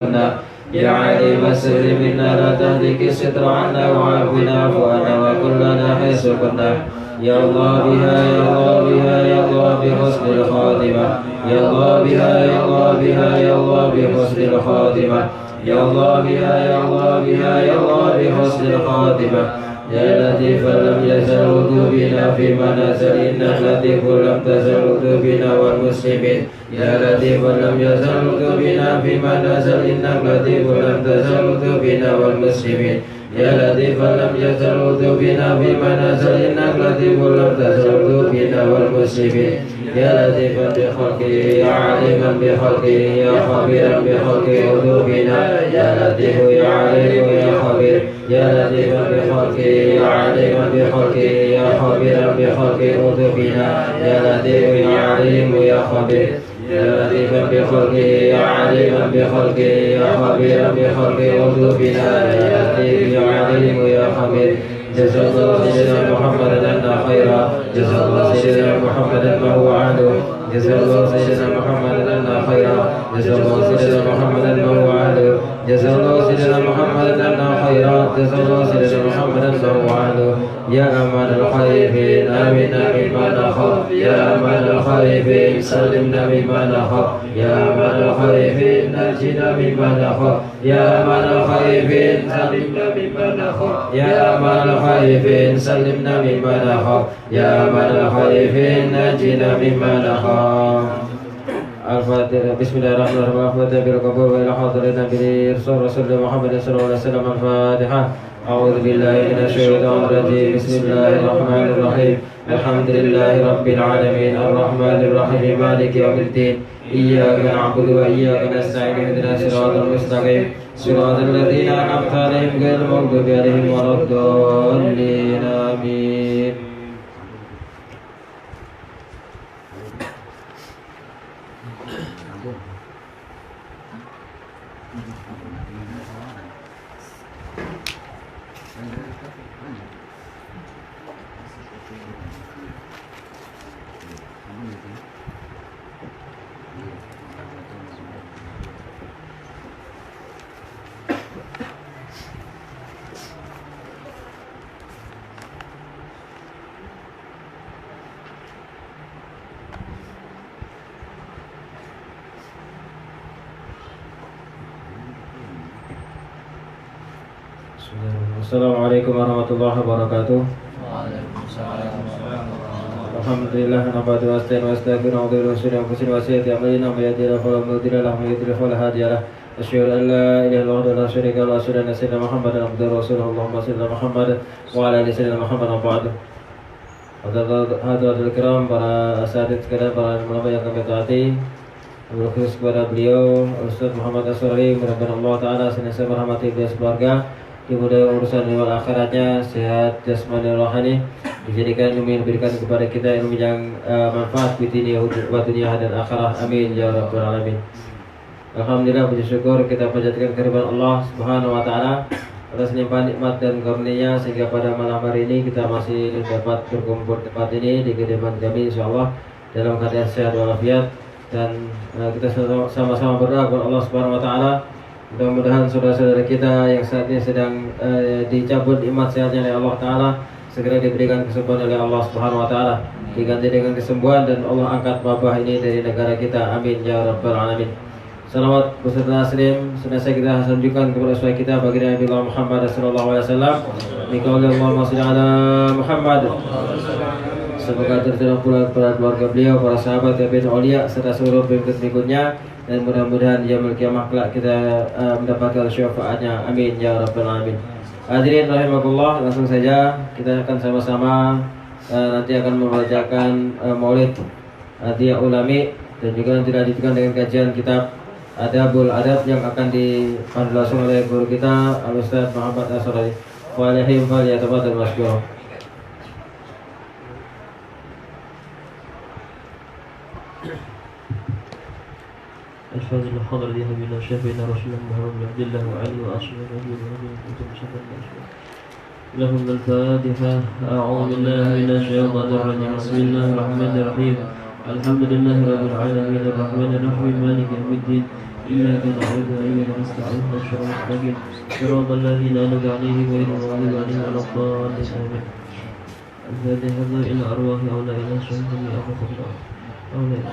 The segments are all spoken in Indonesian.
يا عليم السر منا لا تهلك الستر عنا وعافنا عفوانا وكلنا حيث كنا يا الله بها يا الله بها يا الله بحسن الخاتمة يا الله بها يا الله بها يا الله بحسن الخاتمة يا الله بها يا الله بها يا الله بحسن الخاتمة يا لطيف لم يزل وجوبنا فيما نزل إنك لطيف لم تزل وجوبنا والمسلمين يا لطيف لم يزل وجوبنا فيما نزل إنك لطيف لم تزل وجوبنا والمسلمين يا لطيف لم يزل وجوبنا فيما نزل إنك لطيف لم تزل وجوبنا والمسلمين يا لطيفا بخلقه يا عليما بخلقه يا خبيرا بخلق قلوبنا يا لطيف يا عليم يا خبير يا لطيفا بخلقه يا عليما بخلقه يا خبيرا بخلق قلوبنا يا لطيف يا عليم يا خبير يا لطيفا بخلقه يا عليما بخلقه يا خبيرا بخلق قلوبنا يا لطيف يا عليم يا خبير جزا الله سيدنا محمد عنا خيرا جزا الله سيدنا محمد ما هو عنده جزا الله سيدنا محمد عنا خيرا جزا الله سيدنا محمد ما هو عنده جزا الله سيدنا محمد عنا خيرا جزا الله سيدنا محمد ما هو عنده يا أمان الخائفين آمنا مما نخاف يا أمان الخائفين سلمنا مما نخاف يا أمان الخائفين نجنا مما نخاف يا أمان الخائفين سلمنا مما نخاف يا أمان الخائفين سلمنا مما نخاف يا أمان الخائفين نجنا مما نخاف الفاتحة بسم الله الرحمن الرحيم الفاتحة بالقبول وإلى حاضرين برسول رسول محمد صلى الله عليه وسلم الفاتحة أعوذ بالله من الشيطان الرجيم بسم الله الرحمن الرحيم الحمد لله رب العالمين الرحمن الرحيم مالك يوم الدين إياك نعبد وإياك نستعين اهدنا الصراط المستقيم صراط الذين أنعمت عليهم غير المغضوب عليهم ولا الضالين آمين. Assalamualaikum warahmatullahi wabarakatuh. Alhamdulillah nabadu wasta'in wasta'gfir wa a'udzu billahi min syururi anfusina wa sayyiati a'malina may yahdihillahu fala mudilla lahu wa may yudlil fala hadiya lahu asyhadu an la ilaha illallah wa la syarika lahu wa asyhadu anna sayyidina Muhammadan abduhu wa rasuluhu Allahumma shalli ala Muhammad wa ala ali sayyidina Muhammad wa ba'du. Hadirin kiram, para asatidz sekalian, para ulama yang kami taati, berkhusus kepada beliau Ustaz Muhammad Asrori, mudah-mudahan Allah taala senantiasa merahmati beliau sekeluarga, dimudahkan urusan dunia akhiratnya, sehat jasmani rohani, dijadikan ilmu yang diberikan kepada kita ilmu yang manfaat di dunia dan akhirat. Amin ya rabbal alamin. Alhamdulillah, puji syukur kita panjatkan kehadiran Allah Subhanahu wa taala atas limpahan nikmat dan karunia sehingga pada malam hari ini kita masih dapat berkumpul di tempat ini di kediaman kami insyaallah dalam keadaan sehat walafiat, dan kita sama-sama berdoa kepada Allah Subhanahu wa taala. Mudah-mudahan saudara-saudara kita yang saat ini sedang dicabut nikmat sehatnya oleh Allah Ta'ala segera diberikan kesembuhan oleh Allah Subhanahu Wa Ta'ala, diganti dengan kesembuhan dan Allah angkat wabah ini dari negara kita. Amin ya rabbal alamin. Salawat beserta taslim senantiasa kita sanjungkan kepada Rasul kita baginda Nabi Muhammad sallallahu alaihi wasallam. Biqauli Allahumma shalli ala Muhammad. Semoga tercurah pula kepada keluarga beliau, para sahabat, tabi'in, aulia serta seluruh pengikut-pengikutnya, dan mudah-mudahan yaumul qiyamah kelak kita mendapatkan syafaatnya. Amin ya rabbal alamin. Hadirin rahimakumullah, langsung saja kita akan sama-sama nanti akan membacakan maulid Hadiyah Ulami, dan juga nanti dilanjutkan dengan kajian kitab Adabul Adab yang akan dipandu langsung oleh guru kita Al-Ustaz Muhammad Asrori. Wa alaihim falyatafaddal masykur. الفاظ الحضر دي نبينا شافينا رسول الله محمد بن عبد الله وعلي وأصحابه وأجمعين كنتم شهدا لهم الفاتحة. أعوذ بالله من الشيطان الرجيم. بسم الله الرحمن الرحيم. الحمد لله رب العالمين الرحمن الرحيم مالك يوم الدين إياك نعبد وإياك نستعين اهدنا المستقيم صراط الذين أنعمت عليهم غير المغضوب عليهم ولا الضالين آمين. الفاتحة إلى أرواح أولئك الشهداء أبو الله أولئك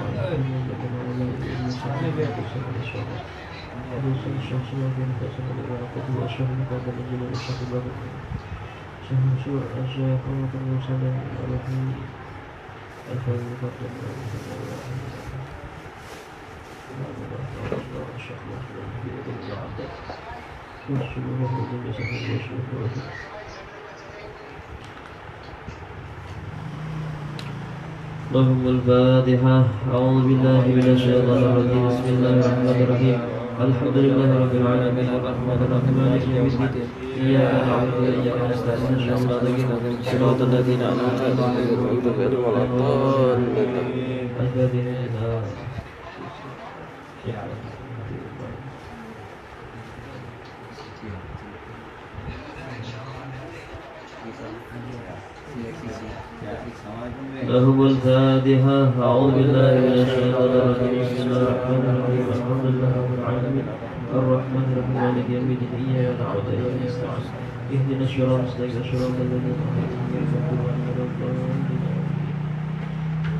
الشخص ما كان فاسقا ولقد أشهد قبل الجن والشهد بابا شهر سوء أشياء قوة المرسلين الرحيم الفاتحة لهم الفاتحة. أعوذ بالله من الشيطان الرجيم. بسم الله الرحمن الرحيم. الحمد لله رب العالمين الرحمن الرحيم مالك يوم الدين إياك نعبد وإياك نستعين اهدنا المستقيم صراط الذين أنعمت عليهم غير المغضوب عليهم ولا الضالين. الفاتحة. لهم الفاتحة. أعوذ بالله من الشيطان الرجيم. بسم الله الرحمن الرحيم. الحمد لله رب العالمين الرحمن الرحيم مالك يوم الدين إياك نعبد وإياك نستعين اهدنا الصراط المستقيم صراط الذين أنعمت عليهم.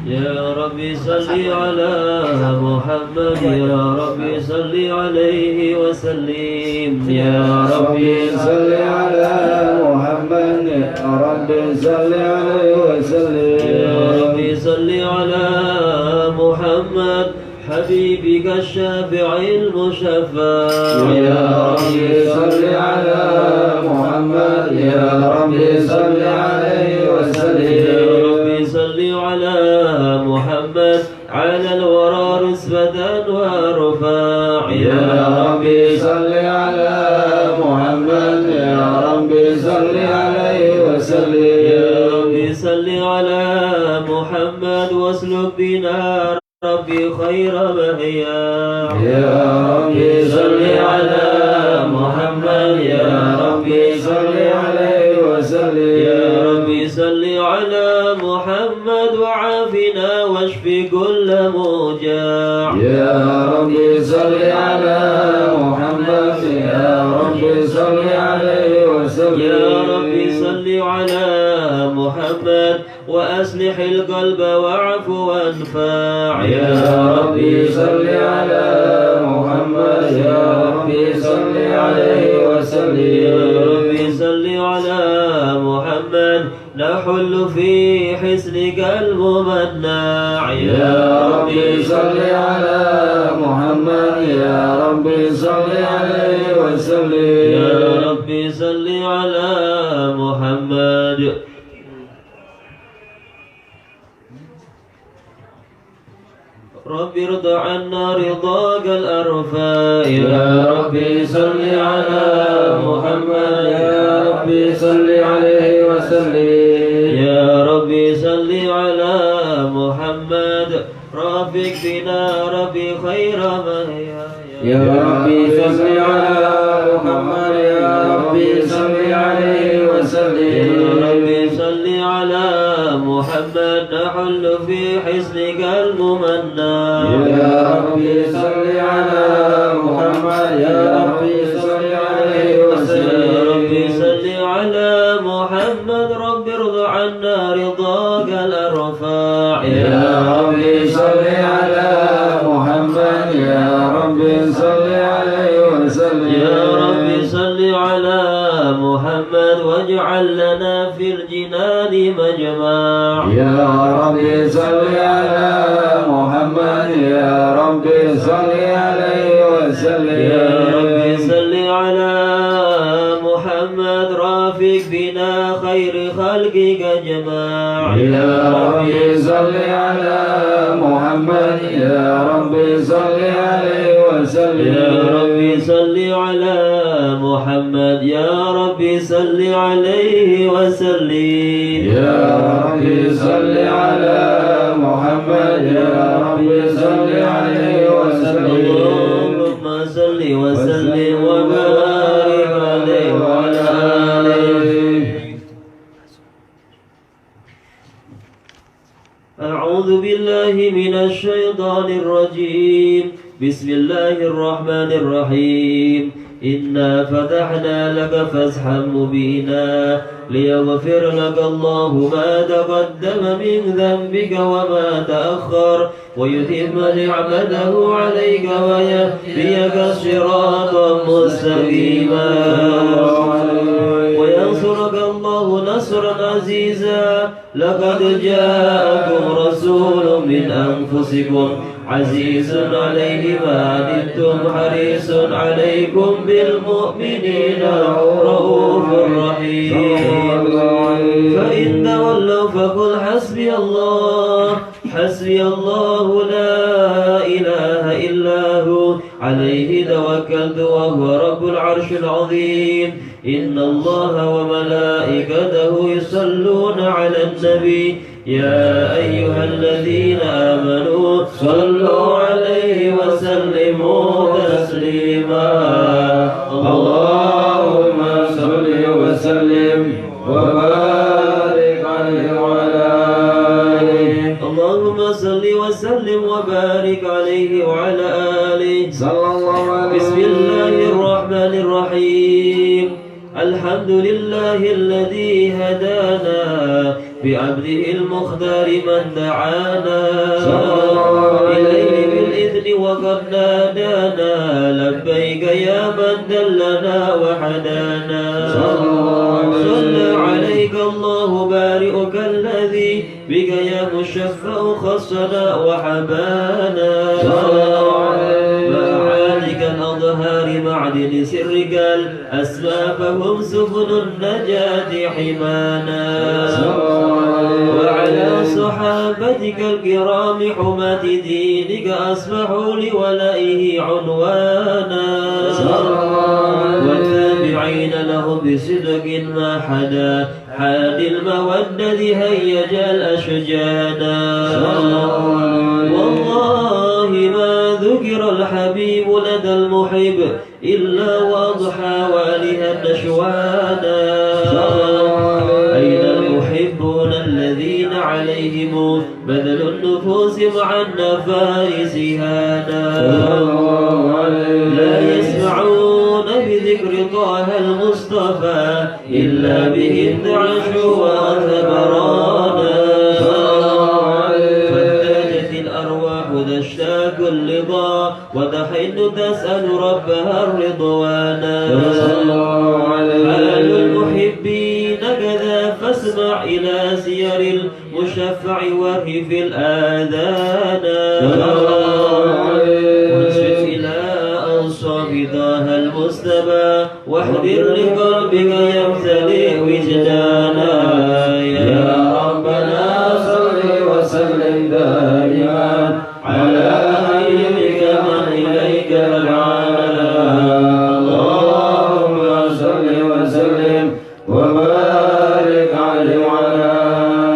يا ربي صل على محمد يا ربي صل عليه وسلم يا ربي صل على محمد يا ربي صل عليه وسلم يا ربي صل على محمد حبيبك الشافع المشفع يا ربي صل على محمد يا ربي صل عليه وسلم يا ربي صل على محمد على الورى رسبة ورفاع يا ربي صل على محمد يا ربي صل عليه وسلم يا ربي صل على محمد واسلك بنا ربي خير مهيا يا ربي صل على محمد يا ربي صل عليه وسلم يا ربي صل على محمد وعافنا واشف كل موجع يا ربي صل على محمد يا ربي صل عليه وسلم يا ربي صل على محمد وأصلح القلب واعف وانفع يا ربي صل على محمد يا ربي صل عليه وسلم يا ربي صل على محمد نحل في حسنك الممنع يا ربي صل على محمد يا ربي صل عليه وسلم يا ربي صل على محمد رب ارض عنا رضاك الأرفع يا ربي صل على محمد يا ربي صل عليه وسلم يا ربي صل على محمد رافق بنا ربي خير مهيا يا ربي صل على محمد يا ربي صل عليه وسلم يا ربي صل على محمد نحل في حسنك الممنع يا ربي صل على محمد يا ربي صل عليه وسلم يا ربي صل على محمد رب ارض عنا رضاك الأرفع يا ربي صل على محمد يا ربي صل عليه وسلم يا ربي صل على محمد واجعل لنا في الجنان مجمع يا ربي صل على محمد يا ربي صل عليه وسلم يا ربي صل على محمد رافق بنا خير خلقك جماع يا ربي صل على محمد يا ربي صل عليه وسلم يا ربي صل على محمد يا ربي صل عليه وسلم يا ربي صل على محمد يا ربي صل عليه وسلم اللهم صل وسلم وبارك عليه وعلى آله. أعوذ بالله من الشيطان الرجيم. بسم الله الرحمن الرحيم إنا فتحنا لك فتحا مبينا ليغفر لك الله ما تقدم من ذنبك وما تأخر ويتم نعمته عليك ويهديك صراطا مستقيما وينصرك الله نصرا عزيزا لقد جاءكم رسول من أنفسكم عزيز عليه ما عنتم حريص عليكم بالمؤمنين رؤوف رحيم فإن تولوا فقل حسبي الله لا إله إلا هو عليه توكلت وهو رب العرش العظيم إن الله وملائكته يصلون على النبي يا أيها الذين آمنوا صلوا عليه وسلموا تسليما اللهم صل وسلم وبارك عليه وعلى آله اللهم صل وسلم وبارك عليه وعلى آله صلى الله عليه بسم الله الرحمن الرحيم الحمد لله الذي هدانا بعبده المختار من دعانا إليه بالإذن وقد نادانا لبيك يا من دلنا وحدانا صلى عليك الله بارئك الذي بك يا مشفع خصنا وحبانا معالك الأظهار معدن سرك الأسماء فهم سفن النجاة حمانا وعلى صحابتك الكرام حماة دينك أصبحوا لولائه عنوانا والتابعين لهم بصدق ما حدا حاد المودة هيج الأشجانا والله ما ذكر الحبيب لدى المحب إلا وأضحى والها النشوانا أين المحبون الذين عليهم بذل النفوس مع النفائس هانا لا يسمعون بذكر طه المصطفى إلا به انتعشوا وثمرانا فانتاجت الأرواح تشتاق اللضا وتحن تسأل ربها الرضوانا حال المحبين كذا فاسمع إلى سير المشفع وهف الآذان وانشد إلى أنصاب طه المصطفى واحذر لقلبك يمتلئ وجدانا يا ربنا صل وسلم دائما على حبيبك من إليك رجعنا اللهم صل وسلم وبارك عليه وعلى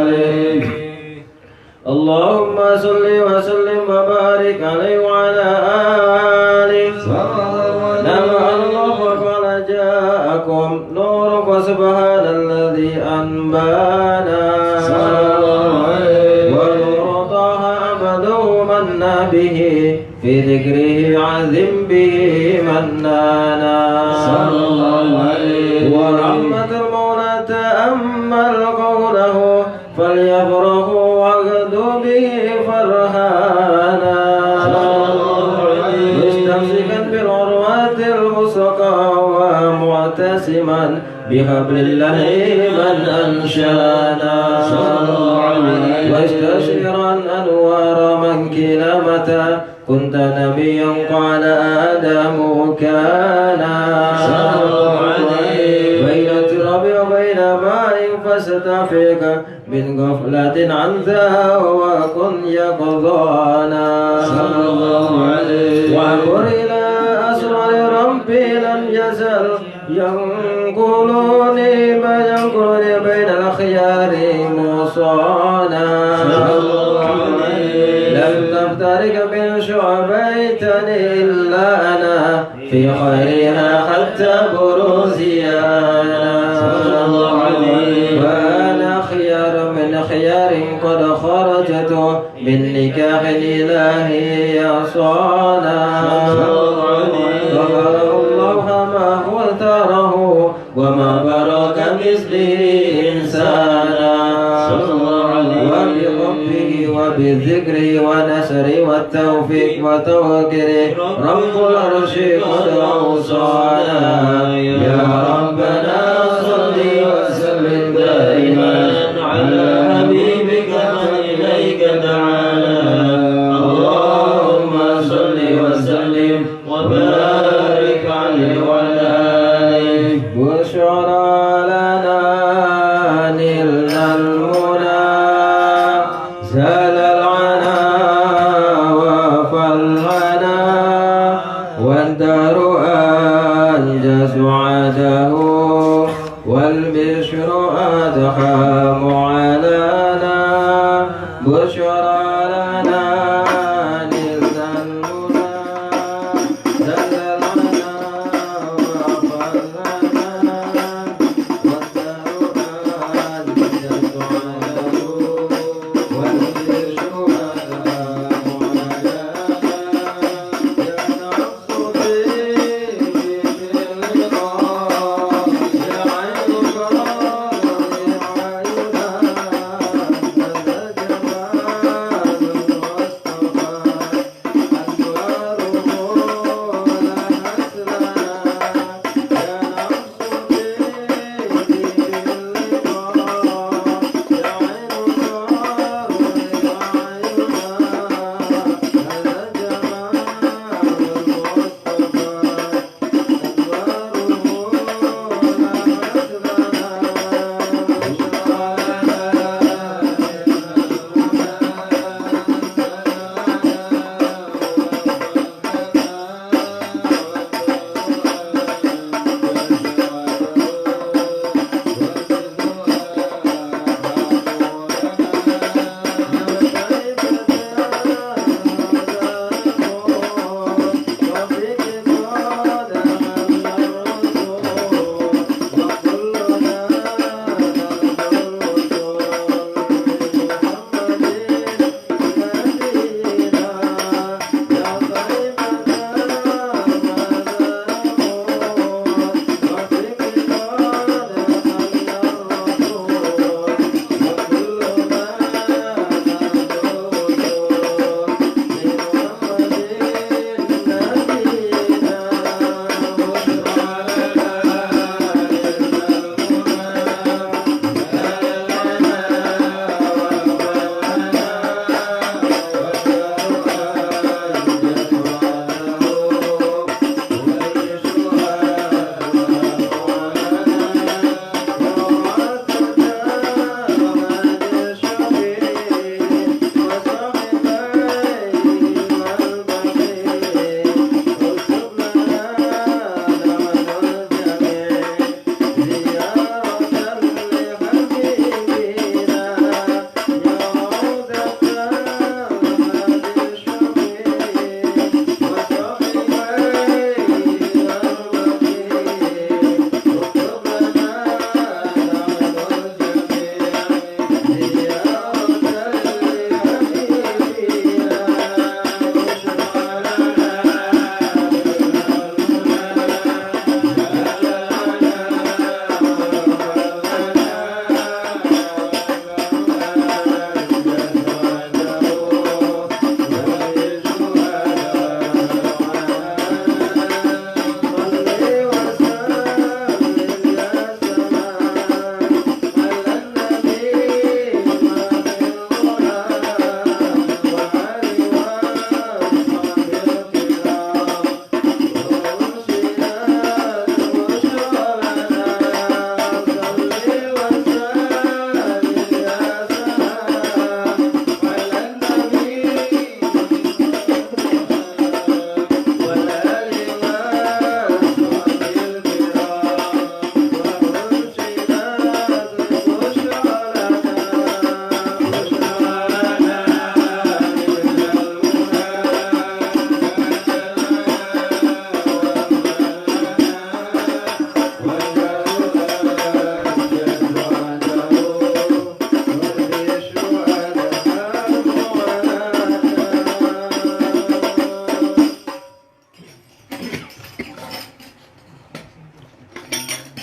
آله اللهم صل وسلم وبارك عليه وعلى آله نعم الله قال جاءكم نور فسبحان الذي أنبانا ونور طه عبده منا به في ذكره عزم به منانا ورحمة المولى تأمل قوله فليفرحوا واغدوا به فرحانا مستمسكا بالعروة الوثقى ومعتصما بحبل الله من أنشانا واستشعرا أنوار من كلمة كنت نبيا قال آدم كان بين التراب وبين ماء فاستفيق من غفلة عن ذا وكن يقظانا وعبر إلى أسرار ربي لم يزل ينقلني ما ينقلني بين الأخيار موصانا لم تفترق من شعبيتني إلا أنا في خيرها حتى بروزيانا وأنا خيار من خيار قد خرجت بالنكاح الإلهي يصانا غفر الله ما هو تره وما برك مثله إنسانا وبحبه وبالذكر ونشر والتوفيق وتوكله رب العرش قد أوصانا يا ربنا صل وسلم دائما على حبيبك من إليك دعانا اللهم صل وسلم وبارك عليه وعلى آله بشرى لنا نلنا المنى زال العنا وفلغنا والدار أنجز عده والبشر أدخام علينا بشرى لنا نلنا المنى زال العنا وفلغنا والدار أنجز عده والبشر أدخام علينا يا نفس في الرضا يا عين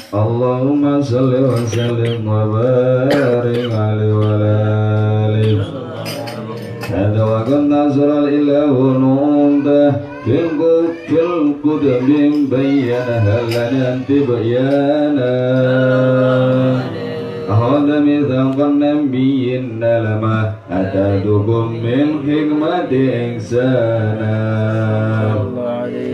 Allahumma salli wa sallim wa barik alaihi wa alihi. Hada wa qad nazara al-ilahu nu'umda fil qudam bayyana halana tibyana. Ahada mithaqan nabiyyin lama atadukum min hikmati ihsana.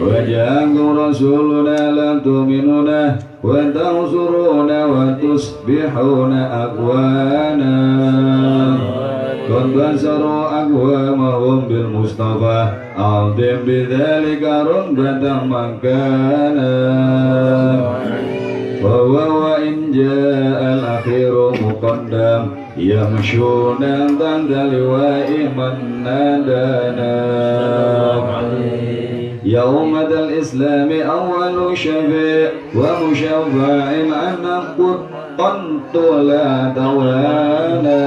Wa ja'akum rasuluna la tu'minuna wa tansuruna wa tusbihuna aqwana. Qad basaru aqwamahum bil Mustafa a'zim bidzalika rundatan makana. Wa huwa in ja'a al-akhiru muqaddam yamshuna tanda liwa'i man nadana. Ya ummat al-islam awwalu syafi' wa musyafa'in anna quttantu la tawana.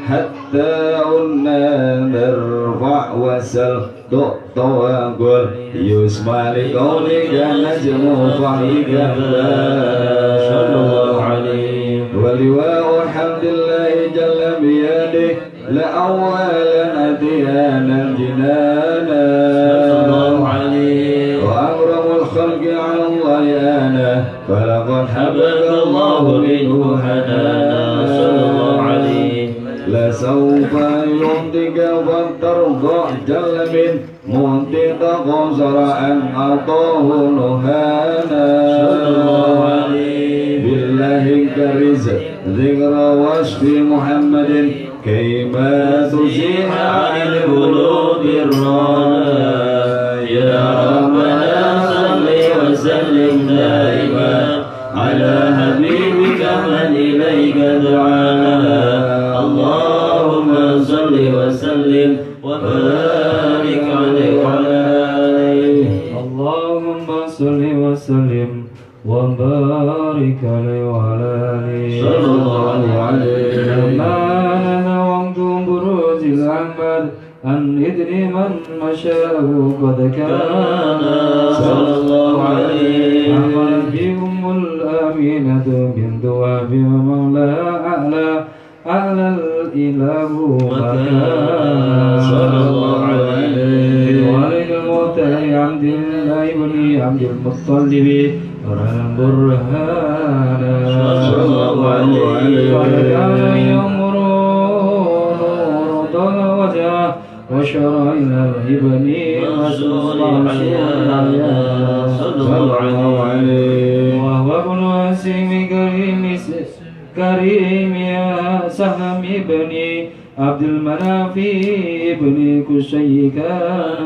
Hatta unna narfa' wasal tu'ta wa qul yusma li qawlika najmu fa'lika sallallahu alaihi wa liwa'u hamdillahi jalla biyadihi la awalan atiyana jinana sallallahu alaihi wa akramul khalqi ala Allahi ana falaqad habaka Allahu minhu hanana sallallahu alaihi. La sawfa yumtika fattarda jalla min muntika qasara'an atahu nuhana sallallahu alaihi. Billahi kariz zikra wasfi Muhammadin kayma tuziha anil qulubi rana. Ya Rabbana salli wa sallim daiman ala habibika man ilayka du'ana. Allahumma salli wa sallim wa barik alaihi wa alihi. Allahumma salli wa sallim wa barik alaihi wa alihi. Sallallahu alaihi wa sallam. An idri man masya'u qad kana sallallahu alaihi. Aman bihumul aminatu bintu Wabi wa mawla a'la al-ilahu makana sallallahu alaihi. Walidul mutari Abdillah ibni Abdul Muttalibi burhana sallallahu alaihi. Wa kana yamuru wajah وشرع إلى الابن رسول الله صلى الله عليه. وهو ابن وسيم كريم يا سهم ابن عبد المناف ابن كشي كان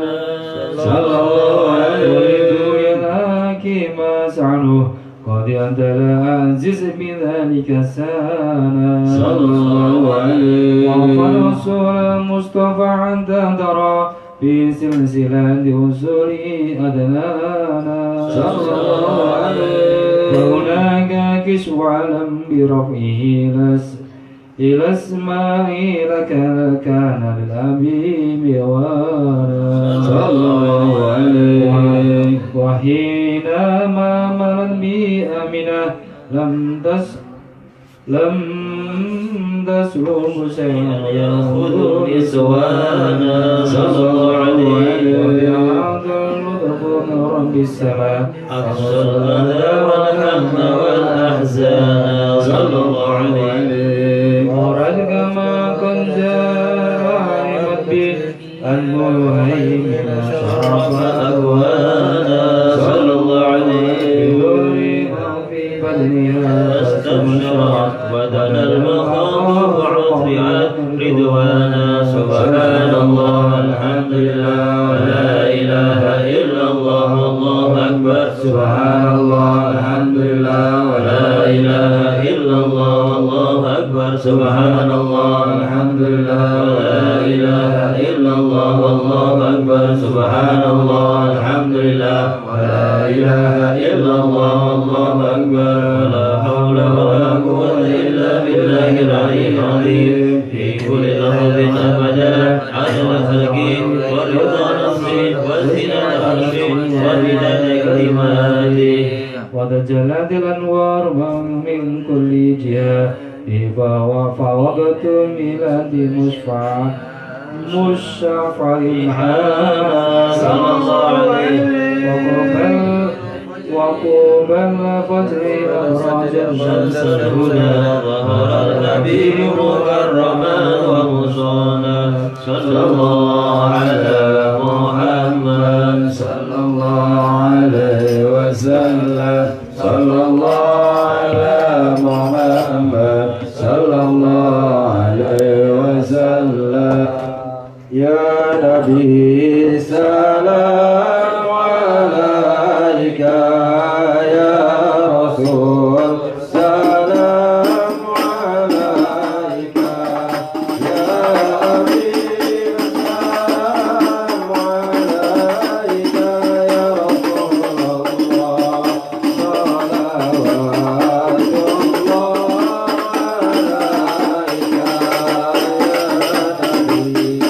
صلى الله عليه. ولد يداك ما سعنه قد أنت لا عزيز بذلك سانا صلى الله عليه. وعفى رسول المصطفى أنت ترى في سلسلة أصول أدنانا صلى الله عليه. وهناك كشف علم برفعه إلى اسماء لك كان للأبيب وانا صلى الله عليه. وحينما مرت بي أمنة لم تسلم شيئا يأخذ نسوانا صلى الله عليه. وبعد اللطف من رب السماء أقصى الأذى والهم والأحزان صلى الله عليه. ورد كما قد جاءت به المهيمن شرف أكوانا صلى الله عليه. في بدنها استبشرت بدن المخاض ورفعت رضوانا سبحان الله الحمد لله ولا إله إلا الله والله أكبر. سبحان الله الحمد لله ولا إله إلا الله والله أكبر. سبحان الله الحمد لله ولا إله إلا الله والله أكبر. سبحان الله الحمد لله ولا إله إلا الله والله أكبر. ولا حول ولا قوة إلا بالله العلي العظيم. في كل لحظة أبدا عدد خلقه ورضا نفسه وزنة عرشه ومداد كلماته وتجلت الأنوار من كل جهة فوقت ميلاد مشفع محمد صلى الله عليه وقوم الفجر أبراج شمس الهدى ظهر النبي مكرما ومصانا صلى الله على محمد صلى الله عليه وسلم صلى الله على محمد صلى الله عليه وسلم يا نبي سلام عليك يا رسول سلام عليك يا أمين سلام عليك يا رسول الله صلوات الله عليك يا نبي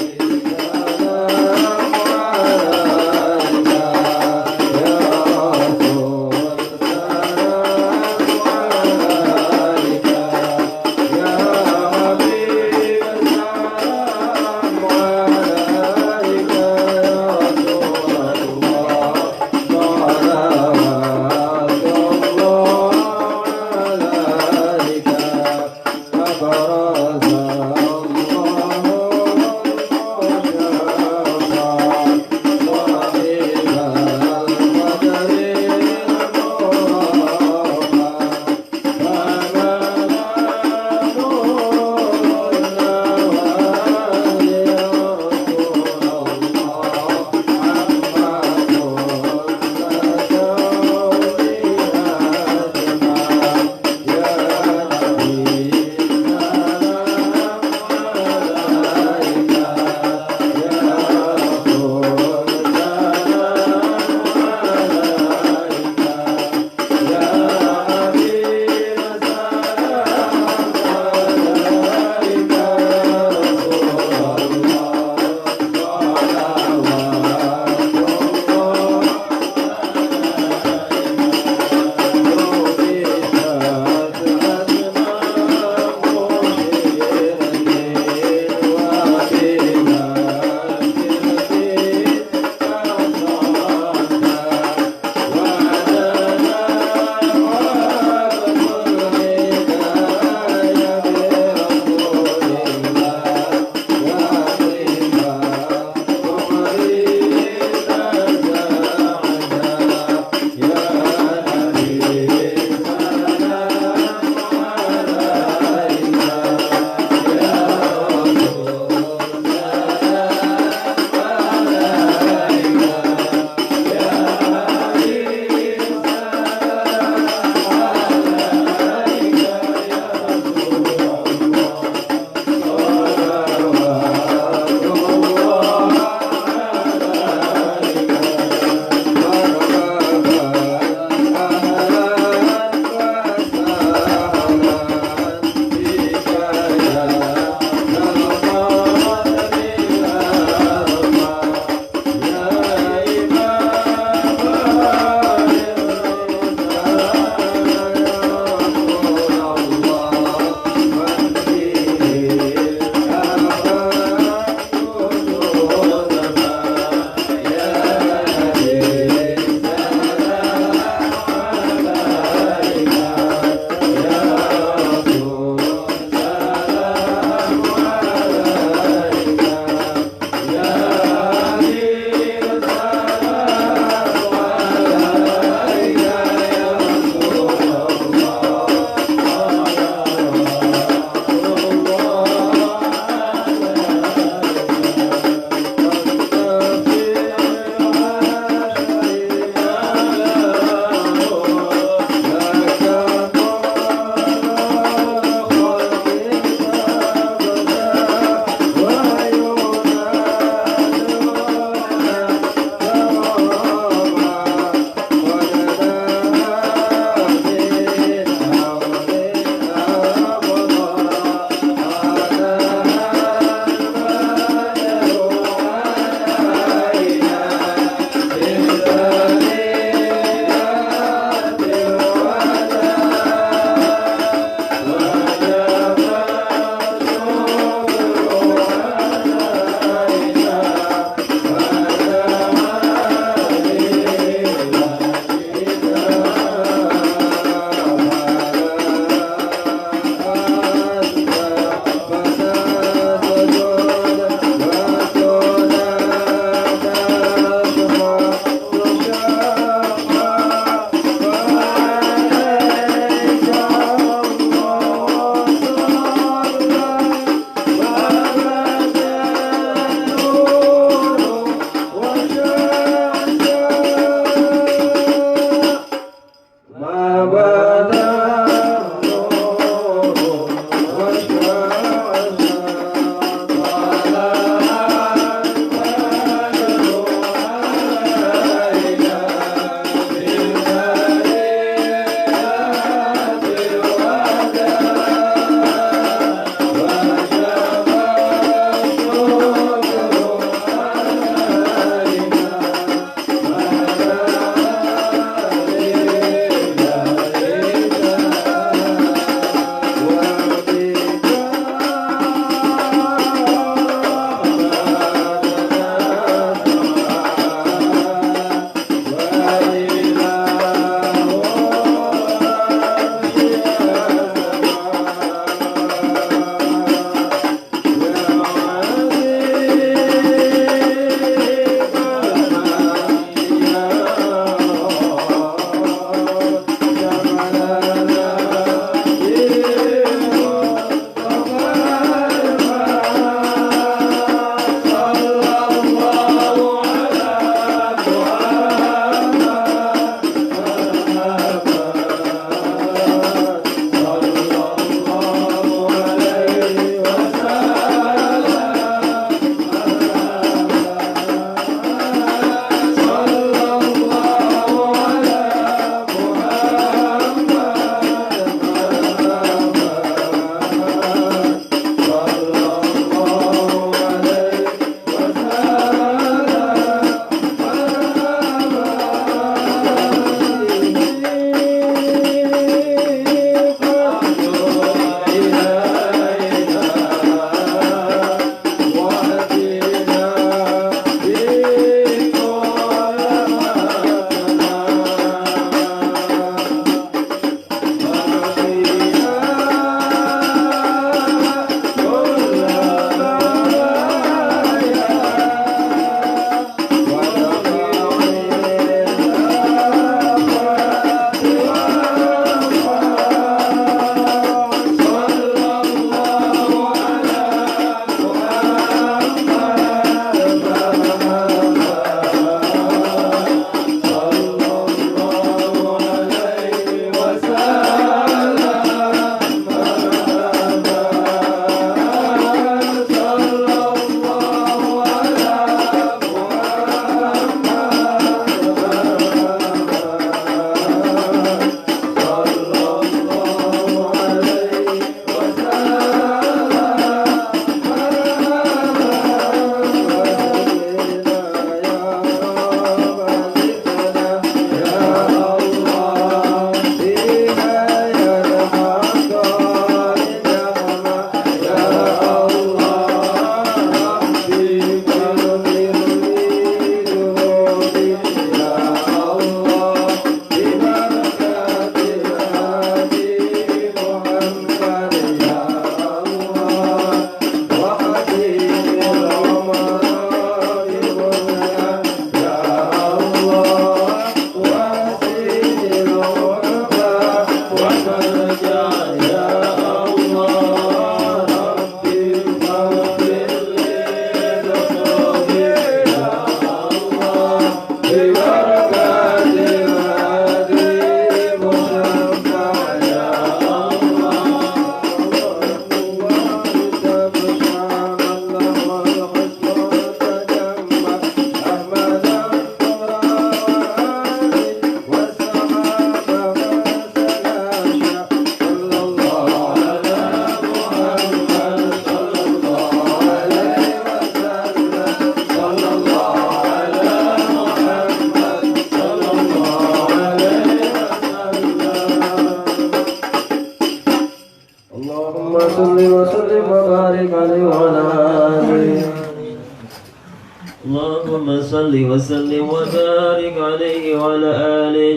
وبارك عليه وعلى آله.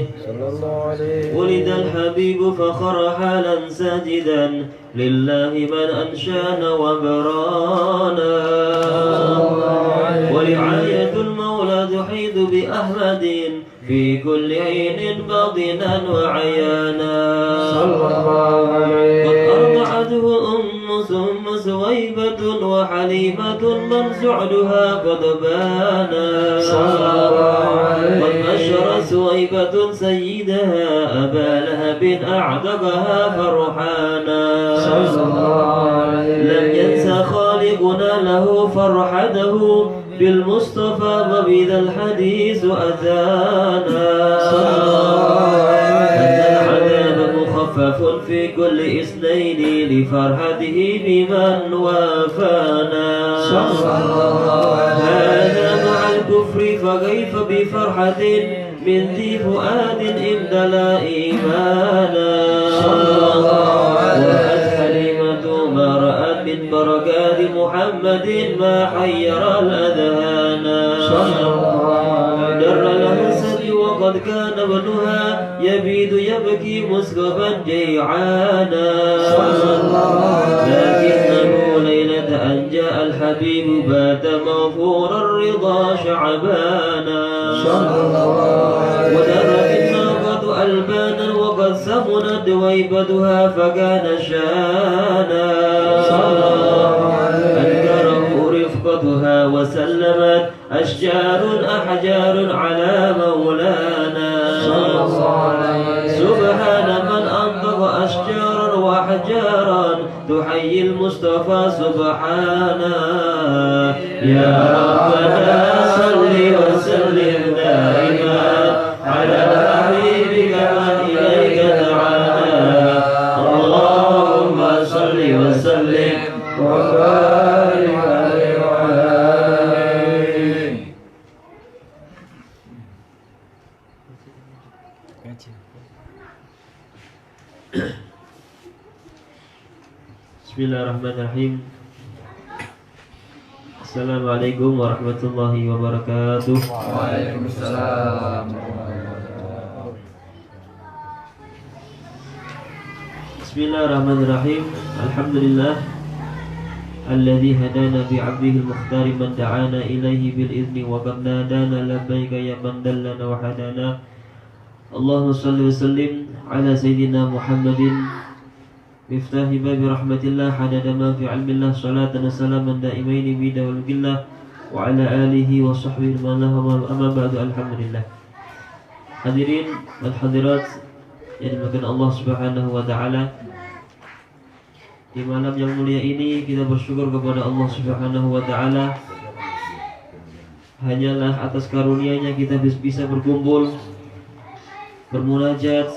ولد الحبيب فخر حالا ساجدا لله من أنشانا وبرانا. ورعاية المولى تحيط بأحمد في كل حين باطنا وعيانا. قد أرضعته ثم سويبة وحليمة من سعدها قد بانا. قد بشر سويبة سيدها أبا لهب أعتقها فرحانا. لم ينسى خالقنا له فرحته بالمصطفى وبذا الحديث أتانا. العذاب مخفف في كل اثنين لفرحته بمن وافانا. هذا مع الكفر فكيف بفرحة من ذي فؤاد امتلأ إيمانا. وأت حليمة ما رأت من بركات محمد ما حير الأذهان. در له الثدي وقد كان ابنها يبيد يبكي مسكبا جيعانا. لكنه ليلة أن جاء الحبيب بات مغفور الرضا شعبانا. ودرت الناقة ألبانا وقد سمنت ويبتها فكان شانا. أنكره رفقتها وسلمت أشجار أحجار على مولانا. سبحان من أنطق أشجارا وأحجارا تحيي المصطفى سبحانا. يا ربنا صل وسلم دائما على حبيبك من إليك دعانا. اللهم صل وسلم وبارك عليه وعلى آله. Bismillahirrahmanirrahim. Assalamualaikum warahmatullahi wabarakatuh. Waalaikumsalam. Bismillahirrahmanirrahim. Alhamdulillah alladzi hadana bi 'abdihi al-mukhtar man da'ana ilaihi bil idzni wa qad nadana labbaika ya man dallana wa hadana. Allahumma shalli wa sallim ala sayyidina Muhammadin miftahi babi rahmatillah hadada ma fi 'ilmillah salatan wa salaman daimaini bi dawlillah wa ala alihi wa sahbihi man lahu amma ba'du. Alhamdulillah. Hadirin dan hadirat yang dimuliakan Allah Subhanahu wa taala, di malam yang mulia ini kita bersyukur kepada Allah Subhanahu wa taala. Hanyalah atas karunia-Nya kita bisa berkumpul, bermunajat,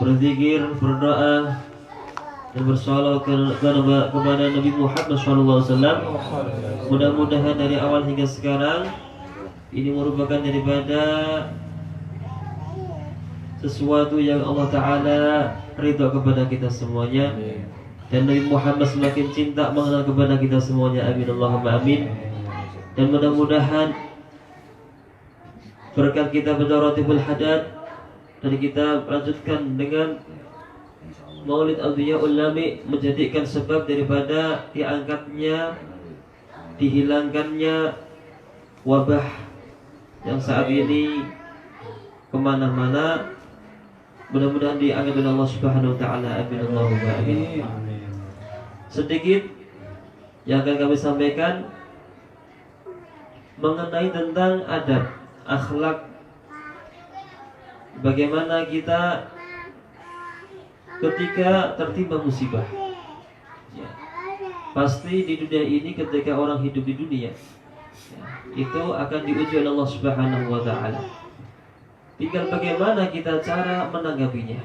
berzikir, berdoa dan bersalawat kepada Nabi Muhammad SAW. Mudah-mudahan dari awal hingga sekarang ini merupakan daripada sesuatu yang Allah Ta'ala ridha kepada kita semuanya, dan Nabi Muhammad semakin cinta mengenal kepada kita semuanya. Amin Allahumma amin. Dan mudah-mudahan berkat kita pada Ratibul Hadad dan kita lanjutkan dengan Maulid Adhiyaul Lami menjadikan sebab daripada diangkatnya, dihilangkannya wabah yang saat ini kemana-mana. Mudah-mudahan diangkat oleh Allah Subhanahu wa taala. Amin Allahumma amin. Sedikit yang akan kami sampaikan mengenai tentang adab, akhlak, bagaimana kita ketika tertimpa musibah. Ya. Pasti di dunia ini ketika orang hidup di dunia, ya, itu akan diuji oleh Allah Subhanahu wa taala. Tinggal bagaimana kita cara menanggapinya.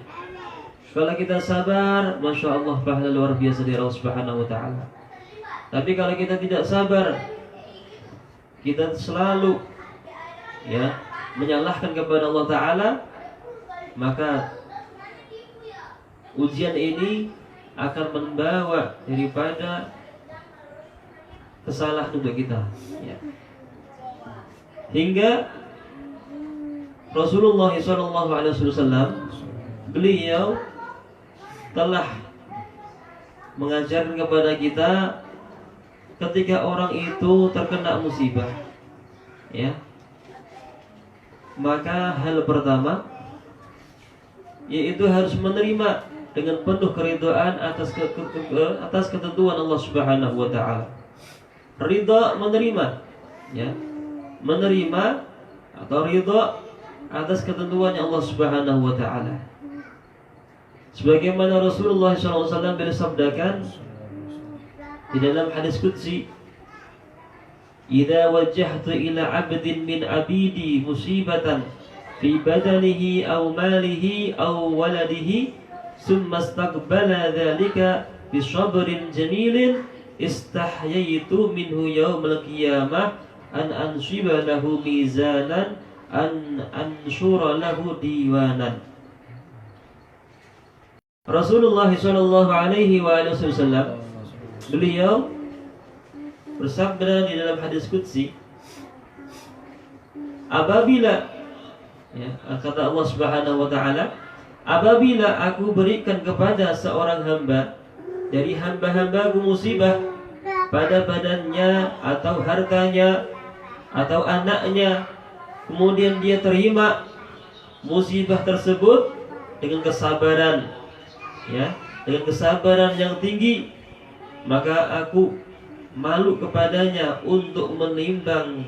Kalau kita sabar, Masya Allah, pahala luar biasa dari Allah Subhanahu wa ta'ala. Tapi kalau kita tidak sabar, kita selalu menyalahkan kepada Allah Ta'ala, maka ujian ini akan membawa daripada kesalahan untuk kita, hingga Rasulullah SAW, beliau telah mengajarkan kepada kita ketika orang itu terkena musibah, ya, maka hal pertama yaitu harus menerima dengan penuh keridhaan atas ketentuan Allah Subhanahu wa taala. Ridha, menerima, ya. Menerima atau ridha atas ketentuannya Allah Subhanahu wa taala. Sebagaimana Rasulullah SAW bersabdakan di dalam hadis qudsi, "Idza wajjahtu ila 'abdin min 'abidi musibatan fi badanihi aw malihi aw waladihi, summa istaqbala dzalika bi sabrin jamilin, istahyaitu minhu yaumal qiyamah an anshiba lahu mizanan an anshura lahu diwanan." Rasulullah sallallahu alaihi wasallam beliau bersabda di dalam hadis qudsi, apabila, ya, kata Allah Subhanahu wa taala, apabila aku berikan kepada seorang hamba dari hamba-hambaku musibah pada badannya atau hartanya atau anaknya, kemudian dia terima musibah tersebut dengan kesabaran, ya, dengan kesabaran yang tinggi, maka aku malu kepadanya untuk menimbang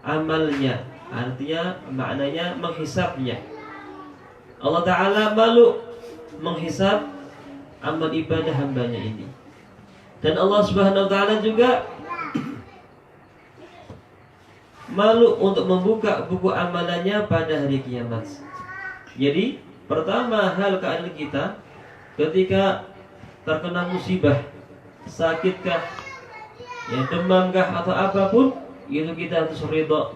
amalnya. Artinya, maknanya menghisapnya. Allah Ta'ala malu menghisap amal ibadah hambanya ini. Dan Allah Subhanahu wa Ta'ala juga malu untuk membuka buku amalannya pada hari kiamat. Jadi, pertama hal keadaan kita ketika terkena musibah, sakitkah, ya, demamkah atau apapun, itu kita harus ridha.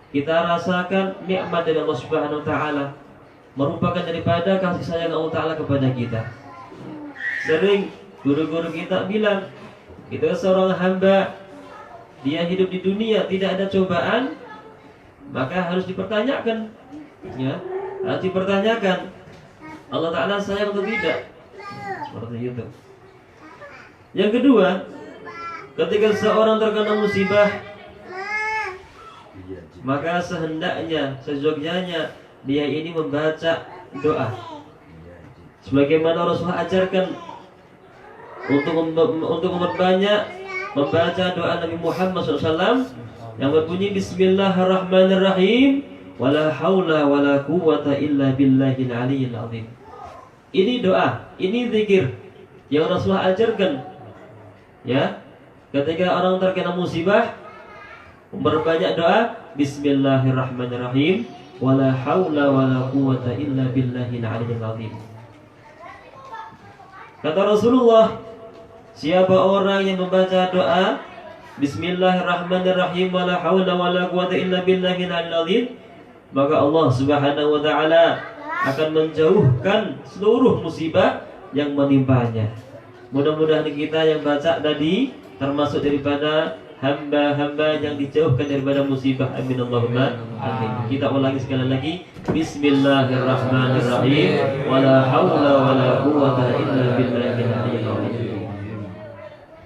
Kita rasakan nikmat dari Allah Subhanahu wa taala, merupakan daripada kasih sayang Allah Ta'ala kepada kita. Sering guru-guru kita bilang, kita seorang hamba, dia hidup di dunia tidak ada cobaan, maka harus dipertanyakan, ya, harus dipertanyakan Allah Ta'ala sayang atau tidak. Seperti itu. Yang kedua, ketika seorang terkena musibah, maka sehendaknya, seyogyanya dia ini membaca doa. Sebagaimana Rasulullah ajarkan untuk memperbanyak membaca doa Nabi Muhammad SAW yang berbunyi Bismillahirrahmanirrahim, wala haula wala quwwata illa billahil aliyyil azim. Ini doa, ini zikir yang Rasulullah ajarkan, ya, ketika orang terkena musibah, memperbanyak doa Bismillahirrahmanirrahim, wala haula wala quwwata illa billahil aliyyil azim. Kata Rasulullah, siapa orang yang membaca doa Bismillahirrahmanirrahim, wala haula wala quwwata illa billahil aliyyil azim, maka Allah Subhanahu wa taala akan menjauhkan seluruh musibah yang menimpanya. Mudah-mudahan kita yang baca tadi termasuk daripada hamba-hamba yang dijauhkan daripada musibah. Amin Allahumma amin. Kita ulangi sekali lagi. Bismillahirrahmanirrahim, wala haula wala quwwata illa billahil aliyyil azim.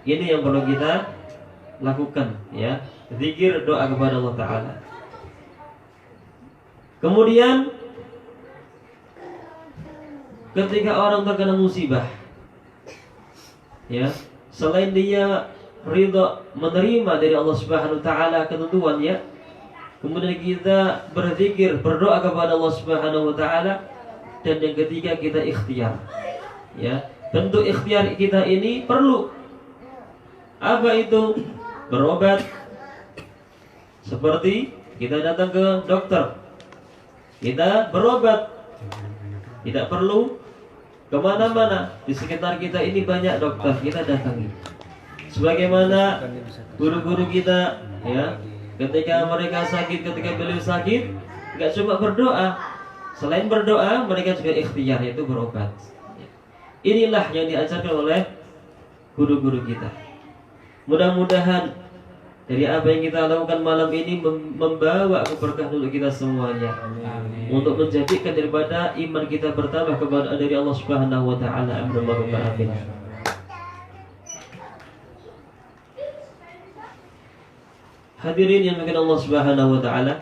Ini yang perlu kita lakukan, ya, zikir, doa kepada Allah Ta'ala. Kemudian ketika orang terkena musibah, ya, selain dia ridha menerima dari Allah Subhanahu wa taala ketentuannya, kemudian kita berzikir, berdoa kepada Allah Subhanahu wa taala, dan yang ketiga kita ikhtiar. Ya, bentuk ikhtiar kita ini perlu. Apa itu? Berobat. Seperti kita datang ke dokter, kita berobat. Tidak perlu kemana-mana, di sekitar kita ini banyak dokter, kita datangi. Sebagaimana guru-guru kita, ya, ketika mereka sakit, ketika beliau sakit, nggak cuma berdoa. Selain berdoa, mereka juga ikhtiar, yaitu berobat. Inilah yang diajarkan oleh guru-guru kita. Mudah-mudahan Dari apa yang kita lakukan malam ini membawa keberkahan untuk kita semuanya. Amin. Untuk menjadikan daripada iman kita bertambah kepada dari Allah Subhanahu wa taala. Amin. Hadirin yang dimuliakan Allah Subhanahu wa taala.